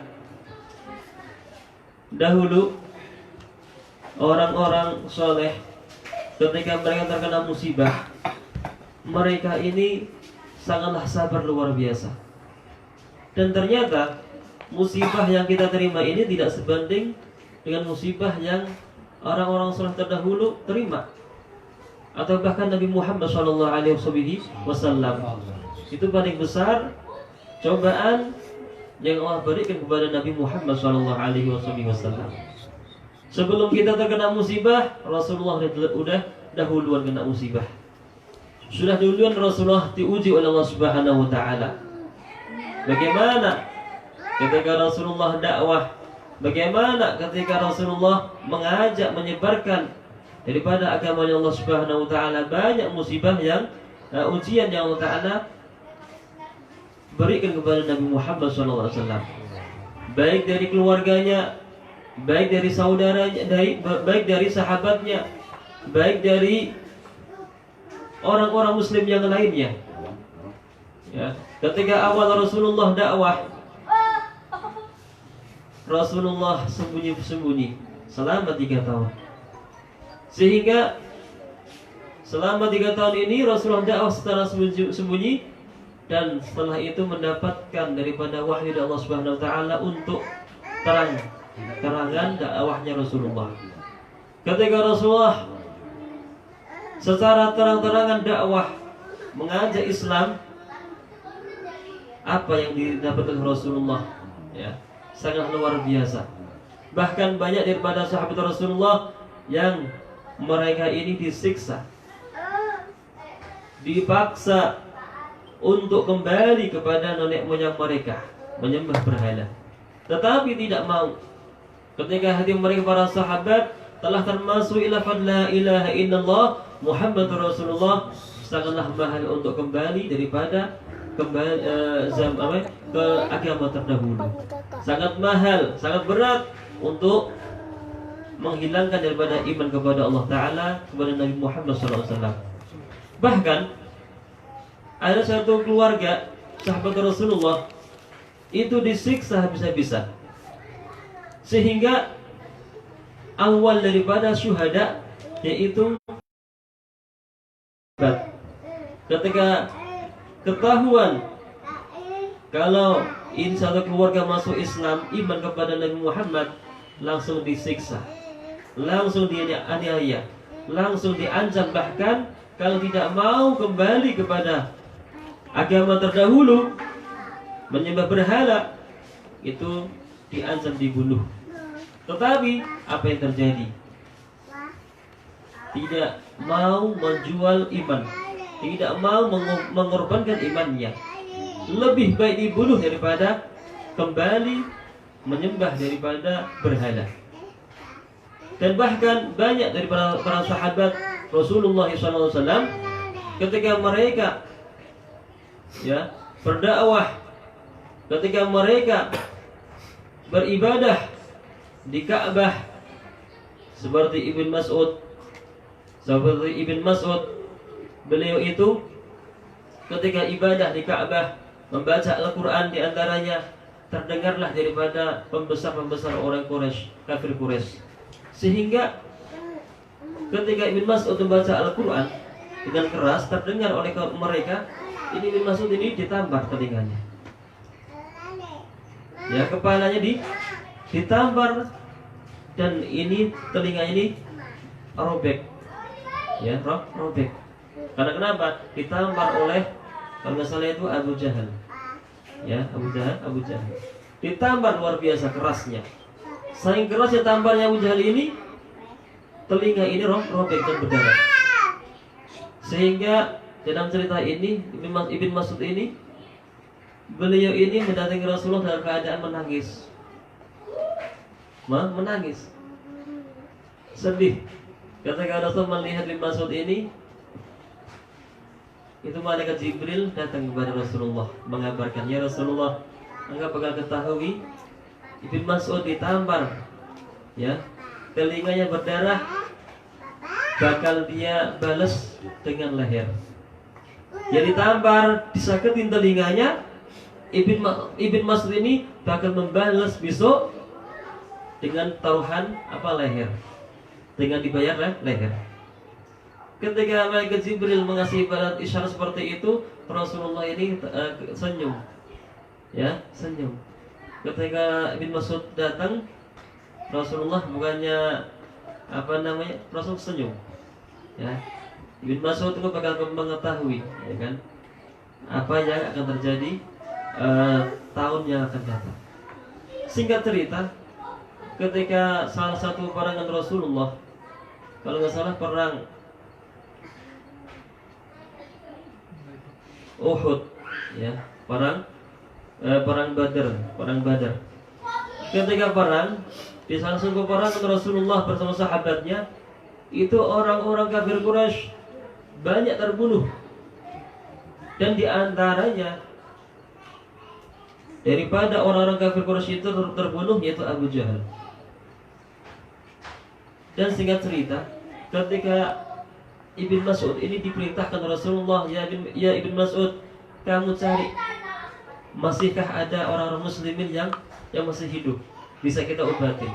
Dahulu orang-orang soleh ketika mereka terkena musibah, mereka ini sangatlah sabar luar biasa. Dan ternyata musibah yang kita terima ini tidak sebanding dengan musibah yang orang-orang soleh terdahulu terima, atau bahkan Nabi Muhammad SAW. Itu paling besar cobaan yang Allah berikan kepada Nabi Muhammad SAW. Sebelum kita terkena musibah, Rasulullah sudah dahuluan kena musibah. Sudah duluan Rasulullah diuji oleh Allah Subhanahu wa taala. Bagaimana ketika Rasulullah dakwah? Bagaimana ketika Rasulullah mengajak, menyebarkan daripada agama Allah Subhanahu wa taala? Banyak musibah yang ujian yang Allah taala berikan kepada Nabi Muhammad SAW. Baik dari keluarganya, baik dari saudaranya, baik dari sahabatnya, baik dari orang-orang muslim yang lainnya. Ya, ketika awal Rasulullah dakwah, Rasulullah sembunyi-sembunyi selama 3 tahun. Sehingga selama 3 tahun ini Rasulullah dakwah secara sembunyi, dan setelah itu mendapatkan daripada wahyu dari Allah Subhanahu wa taala untuk terangan dakwahnya Rasulullah. Ketika Rasulullah secara terang-terangan dakwah mengajak Islam, apa yang didapatkan Rasulullah ya sangat luar biasa. Bahkan banyak daripada sahabat Rasulullah yang mereka ini disiksa, dipaksa untuk kembali kepada nenek moyang mereka, menyembah berhala, tetapi tidak mau. Ketika hati mereka para sahabat telah termasuk ilafan la ilaha illallah Muhammadur Rasulullah, sangatlah mahal untuk kembali daripada ke agama terdahulu. Sangat mahal, sangat berat untuk menghilangkan daripada iman kepada Allah Ta'ala, kepada Nabi Muhammad SAW. Bahkan ada satu keluarga sahabat Rasulullah itu disiksa habis-habisan, sehingga awal daripada syuhada yaitu ketika ketahuan kalau ini satu keluarga masuk Islam, iman kepada Nabi Muhammad, langsung disiksa, langsung dianiaya, langsung diancam. Bahkan kalau tidak mau kembali kepada agama terdahulu, menyembah berhala, itu diancam dibunuh. Tetapi apa yang terjadi? Tidak mau menjual iman, tidak mau mengorbankan imannya. Lebih baik dibunuh daripada kembali menyembah daripada berhala. Dan bahkan banyak dari para sahabat Rasulullah SAW ketika mereka ya berdakwah, ketika mereka beribadah di Ka'bah, seperti Ibn Mas'ud, beliau itu ketika ibadah di Ka'bah membaca Al-Quran, di antaranya terdengarlah daripada pembesar-pembesar orang Quraisy, kafir Quraisy, sehingga ketika Ibn Mas'ud membaca Al-Quran dengan keras, terdengar oleh mereka, ini Ibn Mas'ud ini ditampar telinganya, ya, kepalanya ditampar, dan ini telinga ini robek, ya, robek. Karena kenapa? Ditampar oleh, kalau nggak salah itu Abu Jahal, ya, Abu Jahal ditampar luar biasa kerasnya. Saking kerasnya tamparnya Abu Jahal ini, telinga ini robek dan berdarah. Sehingga dalam cerita ini Ibn Mas'ud ini, beliau ini mendatangi Rasulullah dalam keadaan menangis, sedih. Ketika Rasul melihat Ibn Mas'ud ini, itu malaikat Jibril datang kepada Rasulullah mengabarkan, ya Rasulullah, engkau bakal ketahui Ibnu Mas'ud ditampar, ya, telinganya berdarah, bakal dia balas dengan leher. Dia ditampar, disakitin telinganya, Ibnu Mas'ud ini bakal membalas besok dengan taruhan leher, dengan dibayar leher. Ketika malaikat Jibril mengasih isyarat seperti itu, Rasulullah ini senyum, ya, senyum. Ketika Ibnu Mas'ud datang, Rasulullah bukannya Rasul senyum, ya. Ibnu Mas'ud itu bakal mengetahui, ya kan, apa yang akan terjadi tahun yang akan datang. Singkat cerita, ketika salah satu perangan Rasulullah, kalau nggak salah perang Uhud, ya, perang Badar. Ketika perang, di salah satu perang Rasulullah bersama sahabatnya, itu orang-orang kafir Quraisy banyak terbunuh, dan di antaranya daripada orang-orang kafir Quraisy itu terbunuh yaitu Abu Jahal. Dan singkat cerita, ketika Ibnu Mas'ud ini diperintahkan Rasulullah, ya Ibnu Mas'ud, kamu cari masihkah ada orang-orang muslimin yang masih hidup, bisa kita obatin.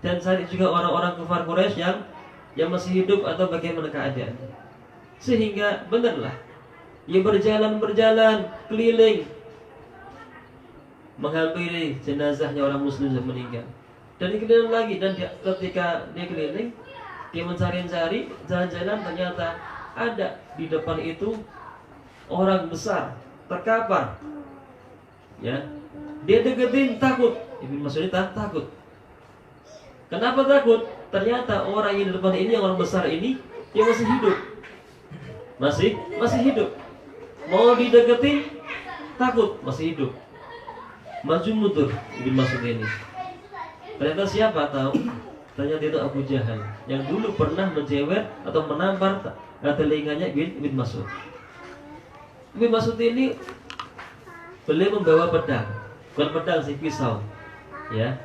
Dan cari juga orang-orang kafir Quraisy yang masih hidup atau bagaimana keadaannya. Sehingga benarlah ia berjalan keliling menghampiri jenazahnya orang muslim yang meninggal. Dan dikeliling lagi, dan ketika dia keliling, dia mencari-cari jalan-jalan, ternyata ada di depan itu orang besar terkapar, ya. Dia deketin, takut. Ibnu Mas'ud takut. Kenapa takut? Ternyata orang yang di depan ini, yang orang besar ini, yang masih hidup, masih hidup. Mau dideketin, takut, masih hidup. Maju mundur Ibnu Mas'ud ini. Ternyata siapa tahu? Ternyata itu Abu Jahal yang dulu pernah menjewer atau menampar telinganya Ibnu Mas'ud. Ibnu Mas'ud ini beliau membawa pedang, bukan pedang sih, pisau, ya,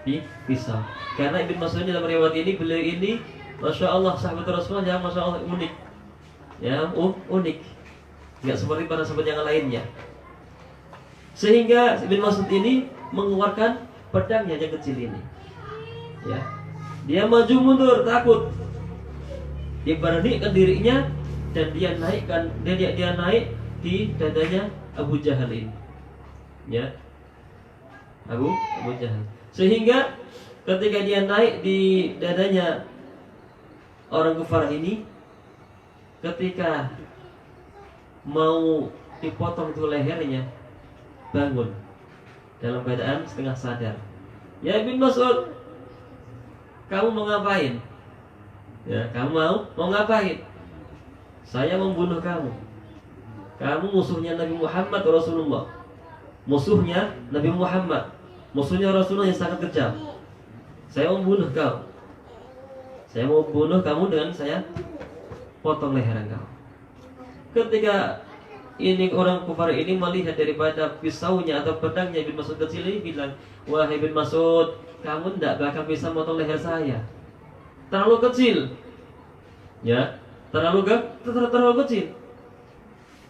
pisau. Karena Ibnu Mas'ud ini dalam riwayat ini, beliau ini, masya Allah, sahabat Rasulullah yang masya Allah unik, ya, unik, nggak seperti para sahabat yang lainnya. Sehingga Ibnu Mas'ud ini mengeluarkan pedangnya yang kecil ini, ya. Dia maju mundur takut. Dia beranikan dirinya dan dia naik di dadanya Abu Jahal ini, ya, Abu Jahal. Sehingga ketika dia naik di dadanya orang kafir ini, ketika mau dipotong itu lehernya, bangun dalam keadaan setengah sadar. Ya Ibnu Mas'ud, kamu mau ngapain? Ya, kamu mau ngapain? Saya membunuh kamu. Kamu musuhnya Nabi Muhammad Rasulullah. Musuhnya Nabi Muhammad. Musuhnya Rasulullah yang sangat kejam. Saya membunuh kau. Saya mau bunuh kamu dengan saya potong leher engkau. Ketika ini orang kafir ini melihat daripada pisaunya atau pedangnya Ibnu Mas'ud kecil ini, bilang, wahai Ibnu Mas'ud, kamu tidak bakal bisa potong leher saya, terlalu kecil, ya, terlalu kecil.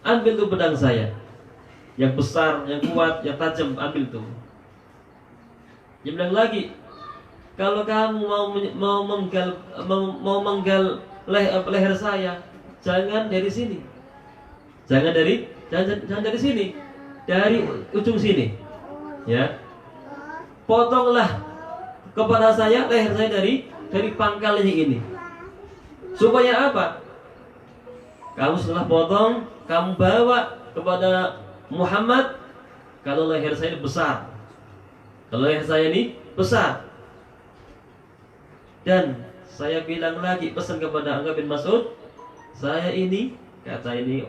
Ambil tuh pedang saya, yang besar, yang kuat, yang tajam, ambil tuh. Dia bilang lagi, kalau kamu mau menggal leher saya, jangan dari sini, jangan dari sini, dari ujung sini, ya. Potonglah kepala saya, leher saya dari pangkalnya ini. Supaya apa? Kamu setelah potong, kamu bawa kepada Muhammad, kalau leher saya ini besar, kalau leher saya ini besar. Dan saya bilang lagi, pesan kepada Ibnu Mas'ud, saya ini, kata ini,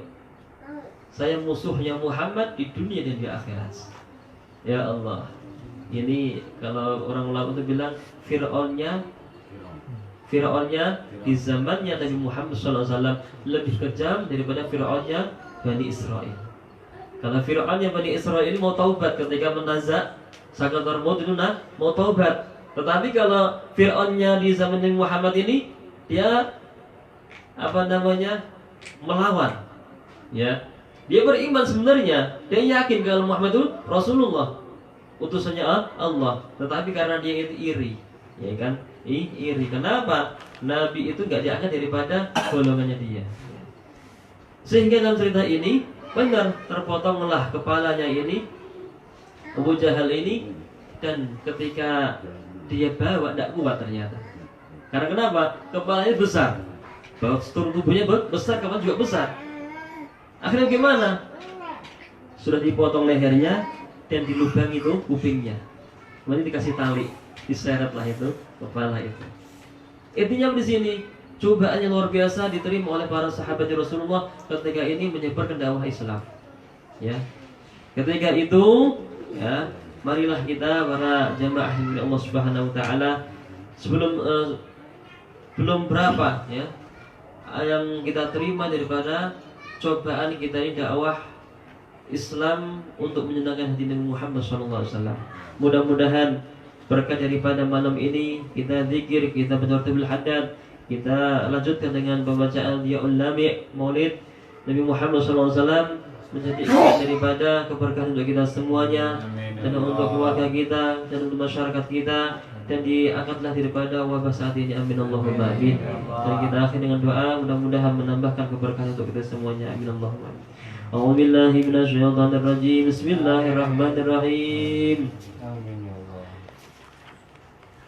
saya musuhnya Muhammad di dunia dan di akhirat. Ya Allah. Ini kalau orang ulama itu bilang Fir'aunnya Fir'aunnya di zamannya Nabi Muhammad SAW lebih kejam daripada Fir'aunnya Bani Israel. Karena Fir'aunnya Bani Israel ini mau taubat ketika menazak Sakaratul Maut itu mau taubat. Tetapi kalau Fir'aunnya di zaman Nabi Muhammad ini dia melawan. Ya. Dia beriman sebenarnya, dia yakin kalau Muhammad itu Rasulullah, utusannya Allah. Tetapi karena dia itu iri, ya kan? Iri. Kenapa? Nabi itu gak diangkat daripada golongannya dia. Sehingga dalam cerita ini benar terpotonglah kepalanya ini Abu Jahal ini, dan ketika dia bawa tidak kuat ternyata. Karena kenapa? Kepalanya besar, bahwa seluruh tubuhnya besar, kepala juga besar. Akhirnya gimana? Sudah dipotong lehernya dan dilubangi itu kupingnya. Kemudian dikasih tali, diseretlah itu kepala itu. Intinya di sini cobaannya luar biasa diterima oleh para sahabat Rasulullah ketika ini menyebarkan dakwah Islam. Ya. Ketika itu, ya, marilah kita para jamaah yang Allah Subhanahu wa taala belum berapa ya yang kita terima daripada cobaan kita ini dakwah Islam untuk menyenangkan hati Nabi Muhammad SAW. Mudah-mudahan berkat daripada malam ini kita zikir, kita bertawatul haddad, kita lanjutkan dengan pembacaan Diyaul Lami' Maulid Nabi Muhammad SAW, menjadikan daripada keberkahan untuk kita semuanya, dan untuk keluarga kita dan untuk masyarakat kita, dan diangkatlah daripada wabah saat ini. Amin Allahumma amin. Dan kita akhir dengan doa, mudah-mudahan menambahkan keberkahan untuk kita semuanya. Amin Allahumma amin. A'udzubillahi minasyaitonir rajim. Bismillahirrahmanirrahim.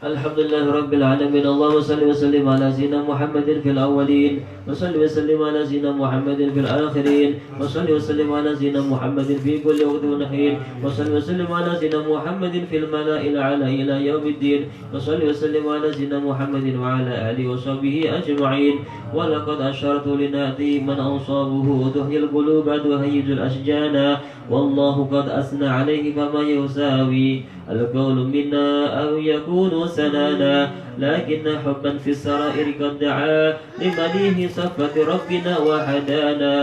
Alhamdulillah Rabbil Alamin. Allahumma salli wa sallim ala sayyidina Muhammadin fil awwalin, wa salli wa sallim ala sayyidina Muhammadin fil akhirin, wa salli wa sallim ala sayyidina Muhammadin fi kulli waqtin wa hin, wa salli wa sallim ala sayyidina Muhammadin fil mala'il a'la ila yaumiddin, wa salli wa sallim ala sayyidina Muhammadin wa ala alihi wa sahbihi ajma'in. Wa laqad ashartu linati man awsabuhu tuhyil quluba wa hayyijul ashjana, wallahu qad asna alayhi fama yusawi al-qawlu minna aw yakunu سنانا لكن حبا في السرائر قد دعا لمليه صفة ربنا وحدانا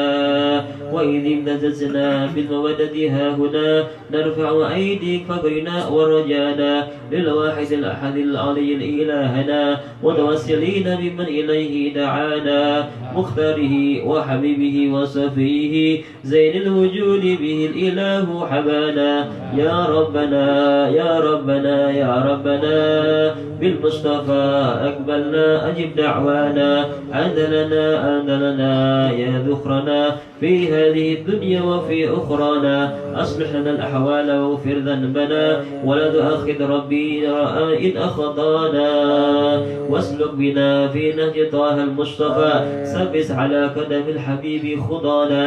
وإذ امتززنا بالمودة هاهنا نرفع أيدي فقرنا ورجانا للواحد الأحد العلي الإلهنا متوسلين بمن إليه دعانا مختاره وحبيبه وصفيه زين الوجود به الإله حبانا يا ربنا يا ربنا يا ربنا بالمصطفى أقبلنا أجب دعوانا أنزلنا يا ذخرنا في هذه الدنيا وفي أخرانا أصلح لنا الأحوال واغفر ذنبنا ولا تؤاخذ ربي إن أخطانا واسلك بنا في نهج طه المصطفى سبس على قدم الحبيب خضانا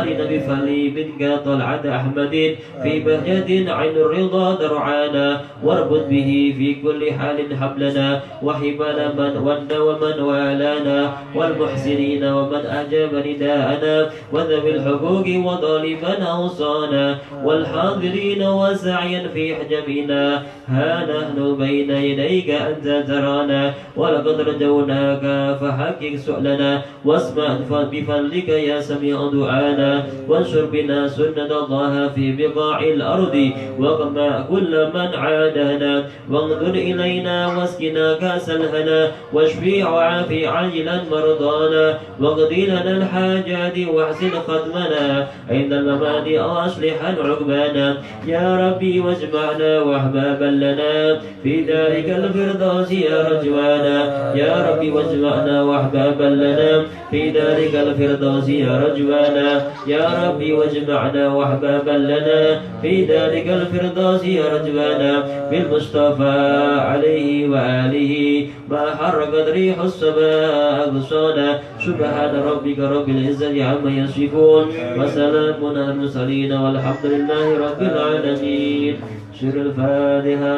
أرنا بفضل منك طلعة أحمد في بهجة عين الرضا درعانا واربط به في كل حال حبلنا وحبنا من ون ومن والانا والمحسنين ومن أجاب نداءنا وذوي الحقوق وظالما أوصانا والحاضرين وسعيا في حجبنا ها نحن بين يديك أنت ترانا ولقد رجوناك فحقق سؤلنا واسمع بفضلك يا سميع دعانا وانشر بنا سنة الله في بقاع الأرض وقمع كل من عادانا وانظر إلينا واسقنا كأس الهنا واشفي وعافي عاجلا مرضانا واقضي لنا الحاجات واحسن ختمنا عند الممات أصلحا عقبانا يا ربي واجمعنا واحبابا لنا في دارك الفردوس يا رجوانا يا ربي واجمعنا واحبابا لنا في دارك الفردوس يا رجوانا يا ربي واجمعنا واحبابا لنا في دارك الفردوس يا رجوانا بالمصطفى عليه وآله ما حرقت ريح السماء أغصانا سبحان ربك رب العزة عما يصفون وسلام على المرسلين والحمد لله رب العالمين. سر الفاتحة.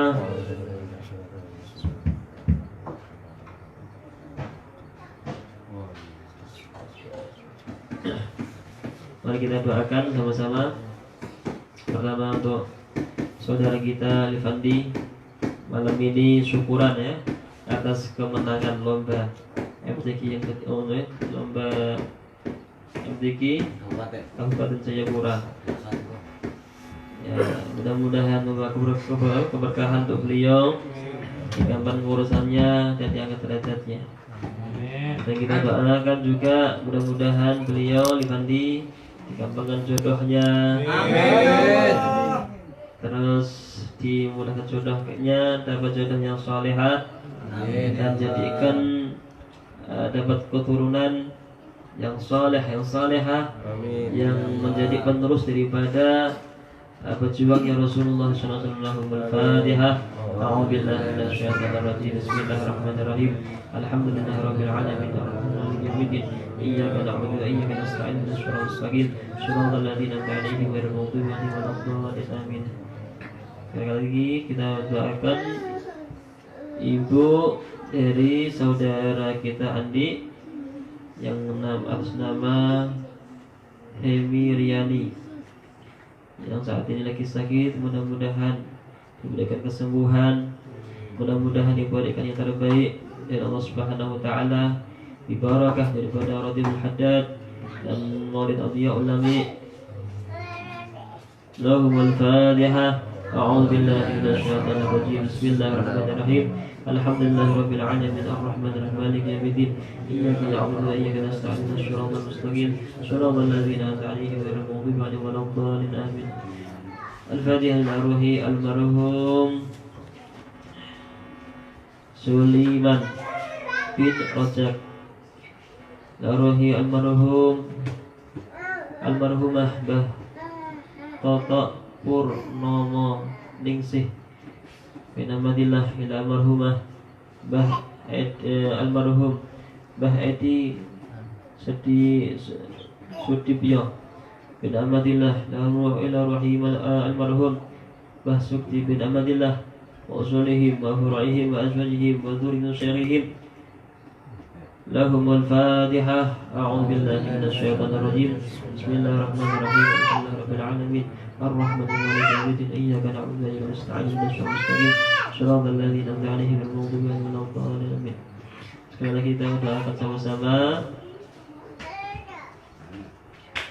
Mari kita doakan sama-sama. Pertama untuk saudara kita Alifandi, malam ini syukuran ya, atas kemenangan lomba MTQ yang lomba MTQ Kabupaten Jayapura. Ya, mudah-mudahan keberkahan untuk beliau, digampang urusannya dan diangkat derajatnya. Dan kita doakan juga mudah-mudahan beliau Livandi digampangkan jodohnya. Amin. Terus dimudahkan jodohnya, dapat jodoh yang salehah dan jadikan dapat keturunan yang saleh, yang salehah, yang menjadi penerus daripada berjuangnya Rasulullah SAW. Al-Fatihah. A'udzubillahi minasyaitonir rajim. Bismillahirrahmanirrahim. Alhamdulillahirabbil alamin. Arrahmanirrahim. Yaumiddin. Iyyaka na'budu wa iyyaka nasta'in. Ihdinas siratal mustaqim. Shiratal ladzina an'amta 'alaihim ghairil maghdubi 'alaihim waladdallin. Amin. Sekali lagi kita doakan ibu dari saudara kita Andi yang atas nama Hemi Riani yang saat ini lagi sakit, mudah-mudahan diberikan kesembuhan, mudah-mudahan diberikan yang terbaik dari Allah Subhanahu wa taala, dibarakah daripada Radhiyul Haddad dan Maulid Awliya Ulami. Lahumul Fatihah. A'udzu billahi minasyaitonir rajim. Bismillahirrahmanirrahim. Alhamdulillahirabbil alamin arrahmanir rahim maliki yaumiddin. Iyyaka na'budu wa iyyaka nasta'in. Ihdinas siratal mustaqim. Shiratal ladzina an'amta 'alaihim ghairil maghdubi 'alaihim waladdallin. Amin. Al-Fatihah al-Ruhi al-marhum Sulaiman bin Rajab. Al-Ruhi al-marhum almarhumah Bah Toto Purnomo Ningsih bin Ahmadillah ila almarhumah Bah almarhum Bah Edi Sudibyo bin Ahmadillah ila rahim almarhum Bah Sukti bin Ahmadillah wa usulihim wa furu'ihim wa azwajihim wa dhurriyyatihim. Lahumul Fatihah. A'udzu billahi minasyaitonir rajim. Bismillahirrahmanirrahim. Alhamdulillahirabbil alamin. Ar-Rahmanir Rahim. Maliki iyyaka na'budu wa iyyaka nasta'in. Ihdinas siratal mustaqim. Shiratal ladzina an'amta 'alaihim ghairil maghdubi 'alaihim waladdallin. Amin. Sekali lagi kita doakan sama-sama.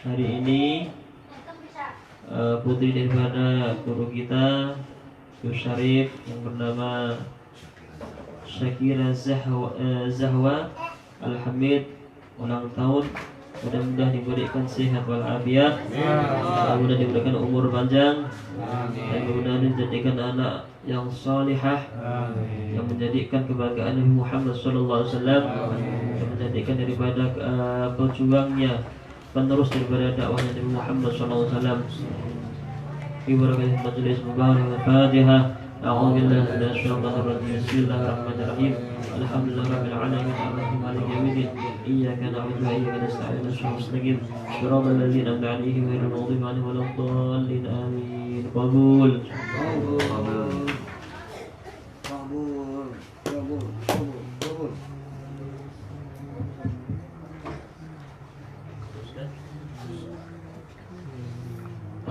Hari ini putri daripada guru kita Gus Syarif yang bernama Syakira Zahwa Al-Hamid ulang tahun, mudah-mudahan diberikan sehat walafiat, mudah-mudahan diberikan umur panjang, dan mudah-mudahan dijadikan anak yang salihah, yang menjadikan kebanggaan Nabi Muhammad SAW, yang menjadikan daripada pejuangnya, penerus daripada dakwahnya Nabi Muhammad SAW. Fi barakatihi majelis mubarak. Al-Fatihah. A'udzu billahi minasyaitonir rajim. Bismillahirrahmanirrahim. Alhamdulillahirabbil alamin arrahmanir maliki yaumiddin. Iyyaka na'budu wa iyyaka nasta'in. Ihdinas mustaqim. Shiratal ladzina an'amta 'alaihim ghairil maghdubi 'alaihim waladdallin. Amin. Qabul.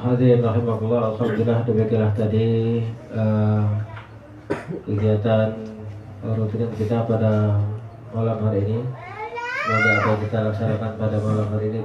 Hadirin rahimakumullah, alhamdulillah demikianlah tadi kegiatan rutinan kita pada malam hari ini. Semoga apa yang kita laksanakan pada malam hari ini